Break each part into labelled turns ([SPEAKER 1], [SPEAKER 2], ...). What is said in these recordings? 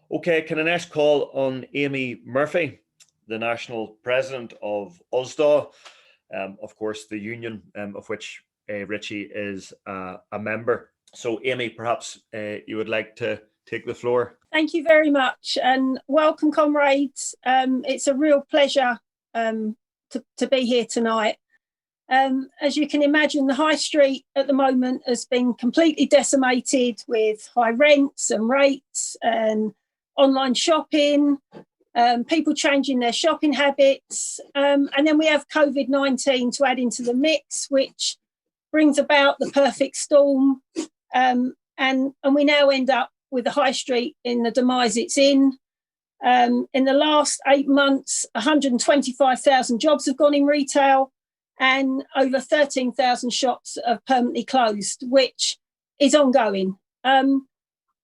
[SPEAKER 1] Okay, can I next call on Amy Murphy, the National President of USDAW, of course, the union of which Richie is a member. So, Amy, perhaps you would like to take the floor.
[SPEAKER 2] Thank you very much, and welcome, comrades. It's a real pleasure to be here tonight. As you can imagine, the high street at the moment has been completely decimated with high rents and rates and online shopping, people changing their shopping habits. And then we have COVID-19 to add into the mix, which brings about the perfect storm. And we now end up with the high street in the demise it's in. In the last 8 months, 125,000 jobs have gone in retail and over 13,000 shops have permanently closed, which is ongoing.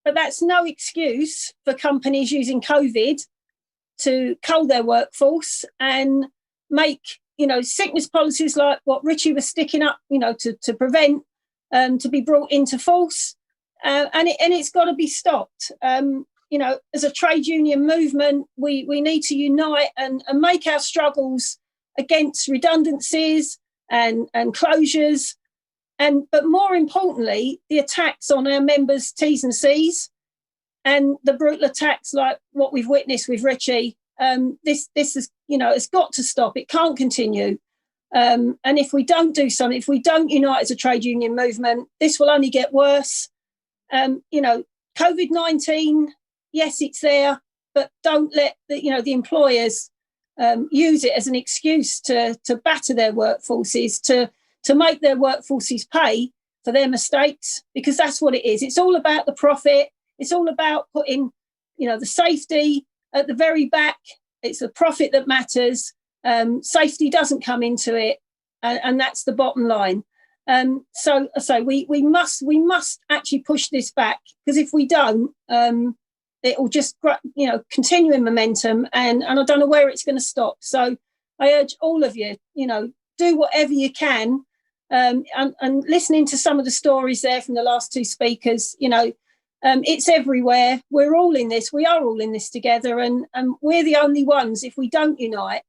[SPEAKER 2] But that's no excuse for companies using COVID to cull their workforce and make, sickness policies like what Richie was sticking up, to prevent, to be brought into force. And it's got to be stopped. As a trade union movement, we need to unite and make our struggles against redundancies and closures. But more importantly, the attacks on our members' T's and C's and the brutal attacks like what we've witnessed with Richie. This is, it's got to stop. It can't continue. And if we don't do something, if we don't unite as a trade union movement, this will only get worse. COVID-19, yes, it's there, but don't let the employers use it as an excuse to batter their workforces, to make their workforces pay for their mistakes, because that's what it is. It's all about the profit. It's all about putting, the safety at the very back. It's the profit that matters. Safety doesn't come into it, and that's the bottom line. So we must actually push this back, because if we don't, it will just continue in momentum, and I don't know where it's going to stop. So I urge all of you, do whatever you can. And listening to some of the stories there from the last two speakers, it's everywhere. We're all in this. We are all in this together, and we're the only ones. If we don't unite,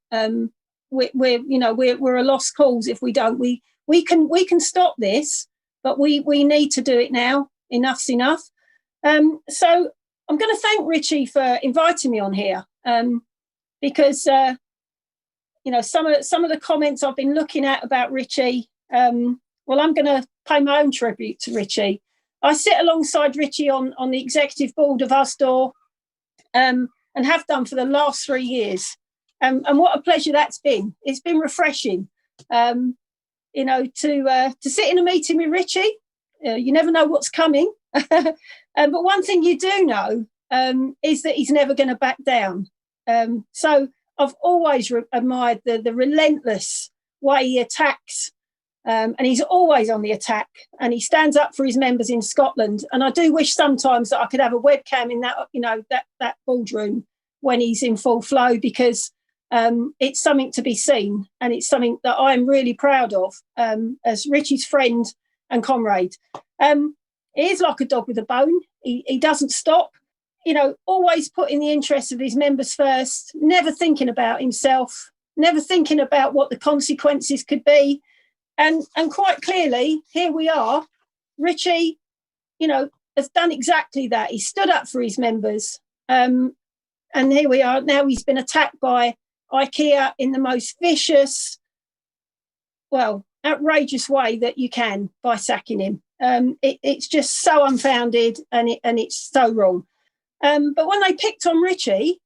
[SPEAKER 2] we're a lost cause. If we don't, we can stop this, but we need to do it now. Enough's enough. So I'm going to thank Richie for inviting me on here, because some of the comments I've been looking at about Richie. Well, I'm going to pay my own tribute to Richie. I sit alongside Richie on the executive board of USDAW, and have done for the last 3 years. And what a pleasure that's been. It's been refreshing, to sit in a meeting with Richie. You never know what's coming. But one thing you do know is that he's never going to back down. So I've always admired the relentless way he attacks. And he's always on the attack, and he stands up for his members in Scotland. And I do wish sometimes that I could have a webcam in that boardroom when he's in full flow, because it's something to be seen, and it's something that I'm really proud of as Richie's friend and comrade. He is like a dog with a bone. He doesn't stop, always putting the interests of his members first, never thinking about himself, never thinking about what the consequences could be. And quite clearly, here we are. Richie, has done exactly that. He stood up for his members. And here we are. Now he's been attacked by IKEA in the most vicious, outrageous way that you can, by sacking him. It's just so unfounded, and it's so wrong. But when they picked on Richie,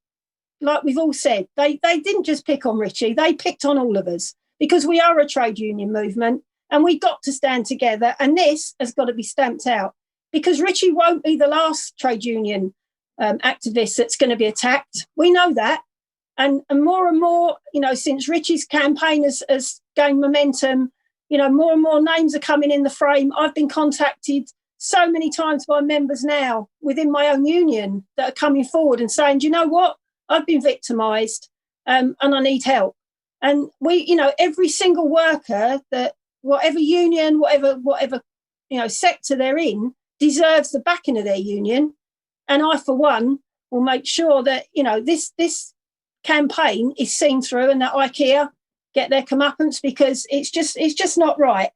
[SPEAKER 2] like we've all said, they didn't just pick on Richie. They picked on all of us, because we are a trade union movement, and we've got to stand together. And this has got to be stamped out, because Richie won't be the last trade union activist that's going to be attacked. We know that. And more, since Richie's campaign has gained momentum, more and more names are coming in the frame. I've been contacted so many times by members now within my own union that are coming forward and saying, do you know what? I've been victimised, and I need help. And we, every single worker, that whatever union, whatever sector they're in, deserves the backing of their union. And I, for one, will make sure that, this campaign is seen through and that IKEA get their comeuppance, because it's just not right.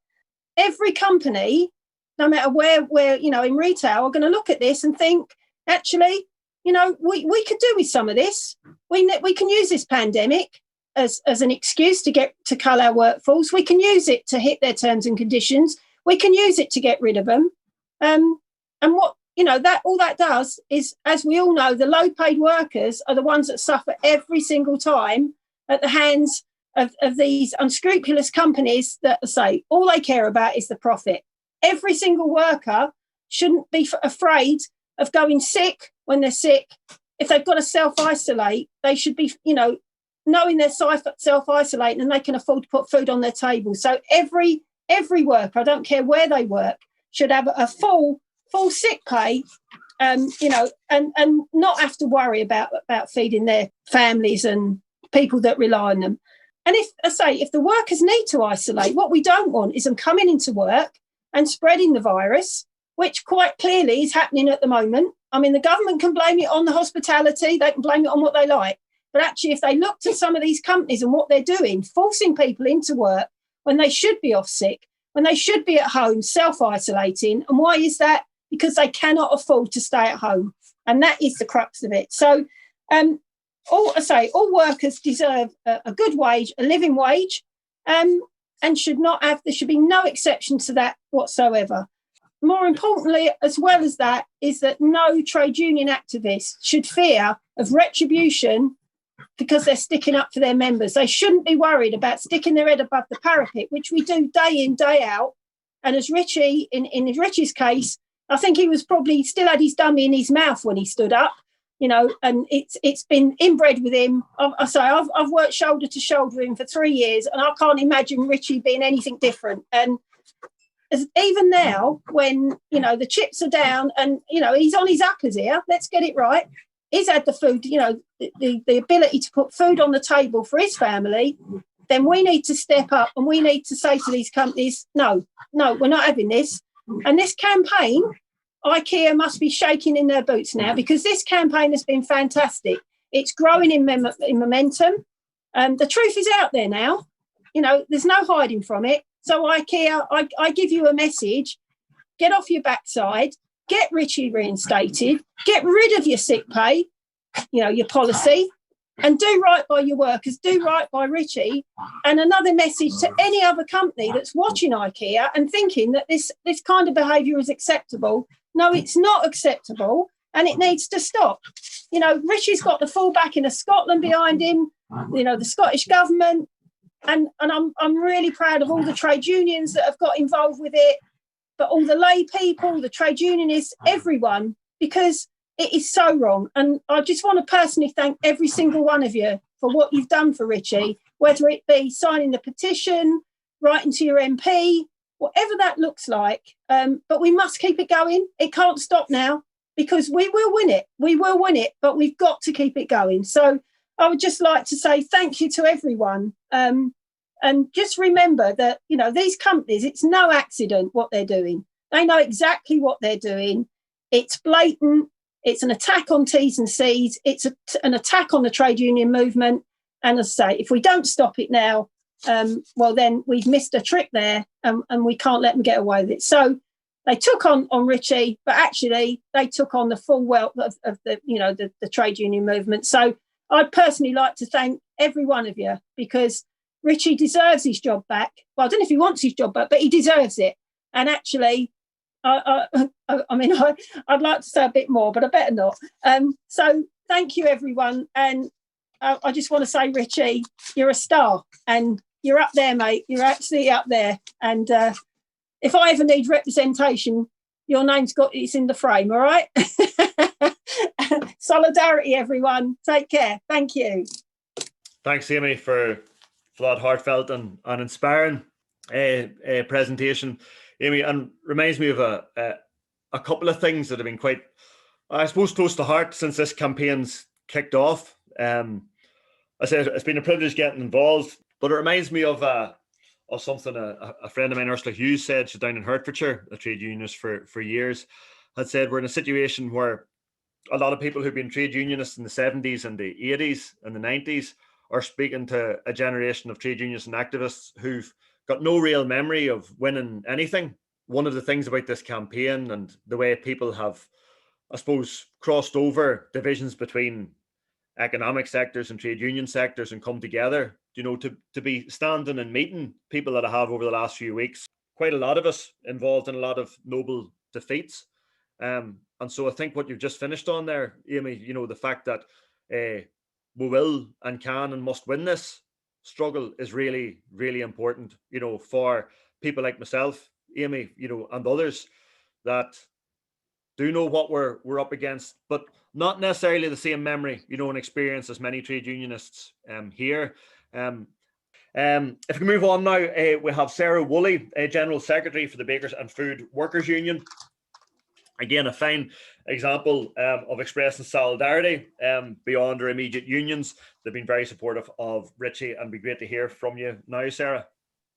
[SPEAKER 2] Every company, no matter where in retail, are going to look at this and think, actually, we could do with some of this. We can use this pandemic as an excuse to cull our workforce. We can use it to hit their terms and conditions. We can use it to get rid of them. And what that all that does is, as we all know, the low-paid workers are the ones that suffer every single time at the hands of these unscrupulous companies that say all they care about is the profit. Every single worker shouldn't be afraid of going sick when they're sick. If they've got to self-isolate, they should be, knowing they're self-isolating and they can afford to put food on their table. So every worker, I don't care where they work, should have a full sick pay, and not have to worry about feeding their families and people that rely on them. And if the workers need to isolate, what we don't want is them coming into work and spreading the virus, which quite clearly is happening at the moment. I mean, the government can blame it on the hospitality, they can blame it on what they like. But actually, if they looked at some of these companies and what they're doing, forcing people into work when they should be off sick, when they should be at home self-isolating. And why is that? Because they cannot afford to stay at home. And that is the crux of it. So all workers deserve a good wage, a living wage, and there should be no exception to that whatsoever. More importantly, as well as that, is that no trade union activist should fear of retribution because they're sticking up for their members. They shouldn't be worried about sticking their head above the parapet, which we do day in, day out. And as Richie, in Richie's case, I think he was probably still had his dummy in his mouth when he stood up, and it's been inbred with him. I've worked shoulder to shoulder with him for 3 years, and I can't imagine Richie being anything different. And even now, when, the chips are down and, he's on his uppers here, let's get it right. He's had the food, the ability to put food on the table for his family. Then we need to step up and we need to say to these companies, no, we're not having this. And this campaign, IKEA must be shaking in their boots now, because this campaign has been fantastic. It's growing in momentum. The truth is out there now. There's no hiding from it. So IKEA, I give you a message. Get off your backside. Get Richie reinstated. Get rid of your sick pay, your policy, and do right by your workers. Do right by Richie. And another message to any other company that's watching IKEA and thinking that this kind of behaviour is acceptable. No, it's not acceptable, and it needs to stop. Richie's got the full backing of Scotland behind him, the Scottish government, and I'm really proud of all the trade unions that have got involved with it, but all the lay people, the trade unionists, everyone, because it is so wrong. And I just want to personally thank every single one of you for what you've done for Richie, whether it be signing the petition, writing to your MP, whatever that looks like. But we must keep it going. It can't stop now, because we will win it. We will win it, but we've got to keep it going. So I would just like to say thank you to everyone. And just remember that, these companies, it's no accident what they're doing. They know exactly what they're doing. It's blatant. It's an attack on T's and C's. It's an attack on the trade union movement. And as I say, if we don't stop it now, well, then we've missed a trick there, and we can't let them get away with it. So they took on Richie, but actually they took on the full wealth of the trade union movement. So I'd personally like to thank every one of you, because Richie deserves his job back. Well, I don't know if he wants his job back, but he deserves it. And actually, I'd like to say a bit more, but I better not. So thank you, everyone. And I just want to say, Richie, you're a star, and you're up there, mate. You're absolutely up there. And if I ever need representation, your name's it's in the frame, all right? Solidarity, everyone. Take care. Thank you.
[SPEAKER 1] Thanks, Amy, for that heartfelt and inspiring presentation, Amy, and reminds me of a couple of things that have been quite, I suppose, close to heart since this campaign's kicked off. I said it's been a privilege getting involved, but it reminds me of something a friend of mine, Ursula Hughes, said. She's down in Hertfordshire, a trade unionist for years, had said we're in a situation where a lot of people who've been trade unionists in the 70s and the 80s and the 90s are speaking to a generation of trade unionists and activists who've got no real memory of winning anything. One of the things about this campaign and the way people have, I suppose, crossed over divisions between economic sectors and trade union sectors and come together, to be standing and meeting people that I have over the last few weeks. Quite a lot of us involved in a lot of noble defeats. And so I think what you've just finished on there, Amy, the fact that we will and can and must win this struggle is really, really important, for people like myself, Amy, and others that do know what we're up against, but not necessarily the same memory, and experience as many trade unionists here. If we move on now, we have Sarah Woolley, General Secretary for the Bakers and Food Workers Union. Again, a fine example of expressing solidarity beyond our immediate unions. They've been very supportive of Richie, and it'd be great to hear from you now, Sarah.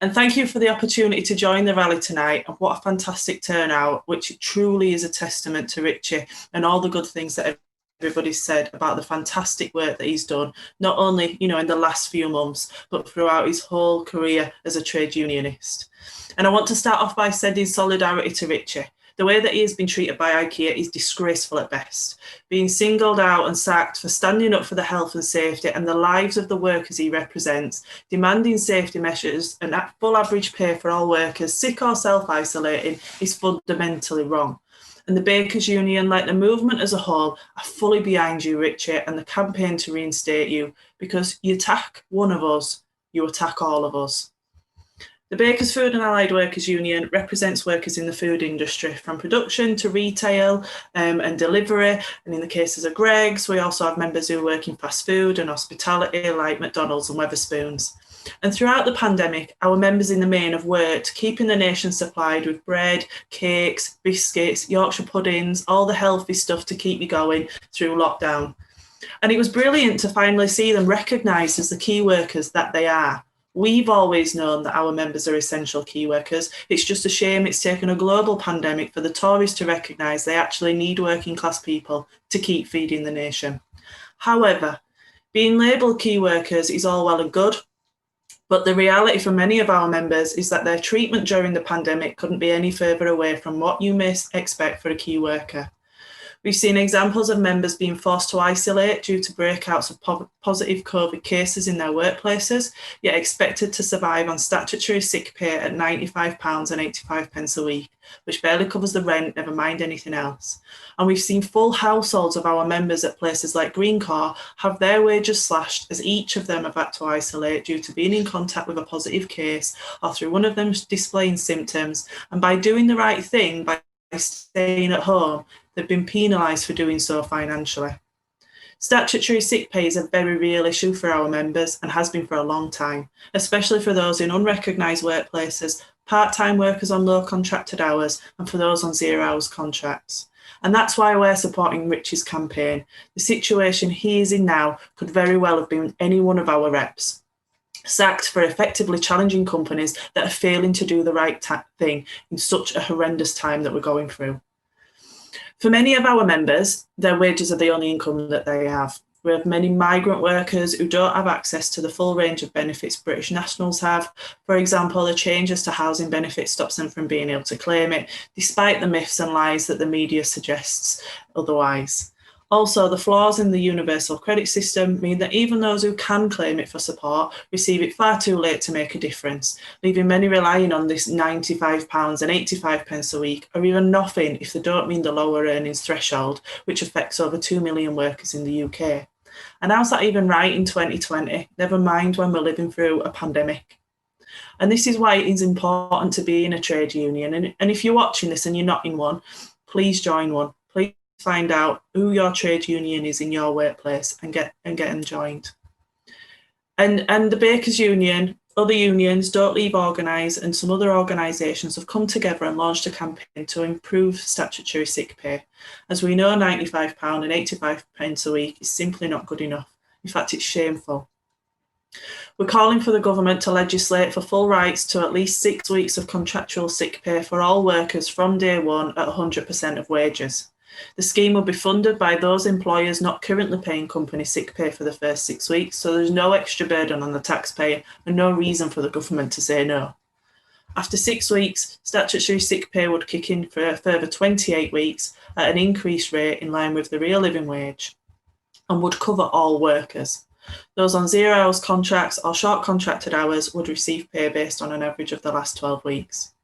[SPEAKER 3] And thank you for the opportunity to join the rally tonight. And what a fantastic turnout, which truly is a testament to Richie and all the good things that everybody said about the fantastic work that he's done, not only, in the last few months, but throughout his whole career as a trade unionist. And I want to start off by sending solidarity to Richie. The way that he has been treated by IKEA is disgraceful at best. Being singled out and sacked for standing up for the health and safety and the lives of the workers he represents, demanding safety measures and full average pay for all workers, sick or self-isolating, is fundamentally wrong. And the Bakers Union, like the movement as a whole, are fully behind you, Richie, and the campaign to reinstate you, because you attack one of us, you attack all of us. The Bakers Food and Allied Workers Union represents workers in the food industry, from production to retail and delivery. And in the cases of Greggs, we also have members who work in fast food and hospitality, like McDonald's and Wetherspoons. And throughout the pandemic, our members in the main have worked, keeping the nation supplied with bread, cakes, biscuits, Yorkshire puddings, all the healthy stuff to keep you going through lockdown. And it was brilliant to finally see them recognised as the key workers that they are. We've always known that our members are essential key workers. It's just a shame it's taken a global pandemic for the Tories to recognise they actually need working class people to keep feeding the nation. However, being labelled key workers is all well and good, but the reality for many of our members is that their treatment during the pandemic couldn't be any further away from what you may expect for a key worker. We've seen examples of members being forced to isolate due to breakouts of positive COVID cases in their workplaces, yet expected to survive on statutory sick pay at £95.85 a week, which barely covers the rent, never mind anything else. And we've seen full households of our members at places like Greencore have their wages slashed, as each of them have had to isolate due to being in contact with a positive case or through one of them displaying symptoms. And by doing the right thing, by staying at home, they've been penalised for doing so financially. Statutory sick pay is a very real issue for our members and has been for a long time, especially for those in unrecognised workplaces, part-time workers on low contracted hours, and for those on 0 hours contracts. And that's why we're supporting Richie's campaign. The situation he is in now could very well have been any one of our reps, sacked for effectively challenging companies that are failing to do the right thing in such a horrendous time that we're going through. For many of our members, their wages are the only income that they have. We have many migrant workers who don't have access to the full range of benefits British nationals have. For example, the changes to housing benefits stops them from being able to claim it, despite the myths and lies that the media suggests otherwise. Also, the flaws in the universal credit system mean that even those who can claim it for support receive it far too late to make a difference, leaving many relying on this £95.85 a week, or even nothing if they don't meet the lower earnings threshold, which affects over 2 million workers in the UK. And how's that even right in 2020? Never mind when we're living through a pandemic. And this is why it is important to be in a trade union. And if you're watching this and you're not in one, please join one. Please find out who your trade union is in your workplace and get them joined. And the Bakers Union, other unions, Don't Leave Organise, and some other organisations have come together and launched a campaign to improve statutory sick pay. As we know, £95.85 a week is simply not good enough. In fact, it's shameful. We're calling for the government to legislate for full rights to at least 6 weeks of contractual sick pay for all workers from day one at 100% of wages. The scheme will be funded by those employers not currently paying company sick pay for the first 6 weeks, so there's no extra burden on the taxpayer and no reason for the government to say no. After 6 weeks, statutory sick pay would kick in for a further 28 weeks at an increased rate in line with the real living wage and would cover all workers. Those on 0 hours contracts or short contracted hours would receive pay based on an average of the last 12 weeks.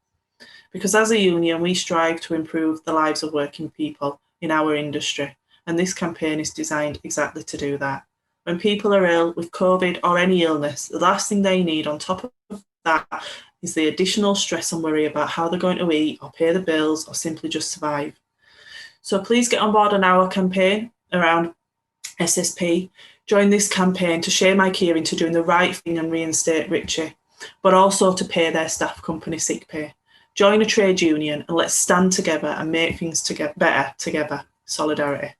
[SPEAKER 3] Because as a union, we strive to improve the lives of working people in our industry, and this campaign is designed exactly to do that. When people are ill with COVID or any illness, the last thing they need on top of that is the additional stress and worry about how they're going to eat or pay the bills or simply just survive. So please get on board on our campaign around SSP. Join this campaign to share my key into doing the right thing and reinstate Richie, but also to pay their staff company sick pay. Join a trade union and let's stand together and make things better together. Solidarity.